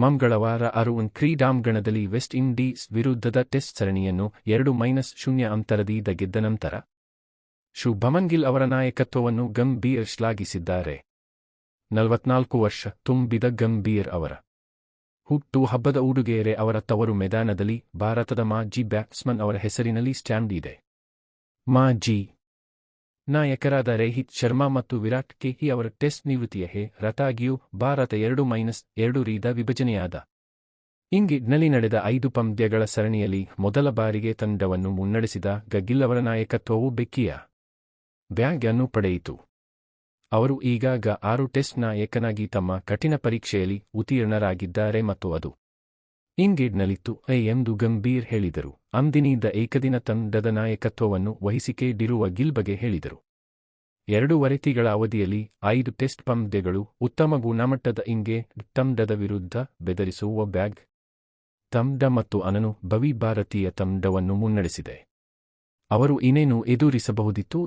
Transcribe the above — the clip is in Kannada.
ಮಂಗಳವಾರ ಅರುಣ್ ಕ್ರೀಡಾಂಗಣದಲ್ಲಿ ವೆಸ್ಟ್ ಇಂಡೀಸ್ ವಿರುದ್ಧದ ಟೆಸ್ಟ್ ಸರಣಿಯನ್ನು 2-0 ಅಂತರದಿಂದ ಗೆದ್ದ ನಂತರ ಶುಭಮನ್ ಗಿಲ್ ಅವರ ನಾಯಕತ್ವವನ್ನು ಗಂಭೀರ್ ಶ್ಲಾಘಿಸಿದ್ದಾರೆ. 44 ವರ್ಷ ತುಂಬಿದ ಗಂಭೀರ್ ಅವರ ಹುಟ್ಟು ಹಬ್ಬದ ಉಡುಗೊರೆ ಅವರ ತವರು ಮೈದಾನದಲ್ಲಿ ಭಾರತದ ಮಾಜಿ ಬ್ಯಾಟ್ಸ್ಮನ್ ಅವರ ಹೆಸರಿನಲ್ಲಿ ಸ್ಟ್ಯಾಂಡ್ ಇದೆ. ಮಾಜಿ ನಾಯಕರಾದ ರೋಹಿತ್ ಶರ್ಮಾ ಮತ್ತು ವಿರಾಟ್ ಕೊಹ್ಲಿ ಅವರ ಟೆಸ್ಟ್ ನಿವೃತ್ತಿಯ ಹೊರತಾಗಿಯೂ ಭಾರತ 2-2 ರಿಂದ ವಿಭಜನೆಯಾದ ಇಂಗ್ಲೆಂಡ್ನಲ್ಲಿ ನಡೆದ 5 ಪಂದ್ಯಗಳ ಸರಣಿಯಲ್ಲಿ ಮೊದಲ ಬಾರಿಗೆ ತಂಡವನ್ನು ಮುನ್ನಡೆಸಿದ ಗಿಲ್ ಅವರ ನಾಯಕತ್ವವು ಬೆಕ್ಕಿಯ ಬ್ಯಾಗ್ ಅನ್ನು ಪಡೆಯಿತು. ಅವರು ಈಗಾಗ 6 ಟೆಸ್ಟ್ ನಾಯಕನಾಗಿ ತಮ್ಮ ಕಠಿಣ ಪರೀಕ್ಷೆಯಲ್ಲಿ ಉತ್ತೀರ್ಣರಾಗಿದ್ದಾರೆ ಮತ್ತು ಅದು ಇಂಗ್ಲೆಂಡ್ನಲ್ಲಿತ್ತು ಎಂದು ಗಂಭೀರ್ ಹೇಳಿದರು. ಅಂದಿನಿಂದ ಏಕದಿನ ತಂಡದ ನಾಯಕತ್ವವನ್ನು ವಹಿಸಿಕೊಂಡಿರುವ ಗಿಲ್ ಬಗ್ಗೆ ಹೇಳಿದರು. 2.5 ತಿಂಗಳ ಅವಧಿಯಲ್ಲಿ 5 ಟೆಸ್ಟ್ ಪಂದ್ಯಗಳು, ಉತ್ತಮ ಗುಣಮಟ್ಟದ ಇಂಗ್ಲೆಂಡ್ ತಂಡದ ವಿರುದ್ಧ ಬೆದರಿಸುವ ಬ್ಯಾಗ್ ತಂಡ ಮತ್ತು ಅನನುಭವಿ ಭಾರತೀಯ ತಂಡವನ್ನು ಮುನ್ನಡೆಸಿದೆ. ಅವರು ಇನ್ನೇನು ಎದುರಿಸಬಹುದಿತ್ತು.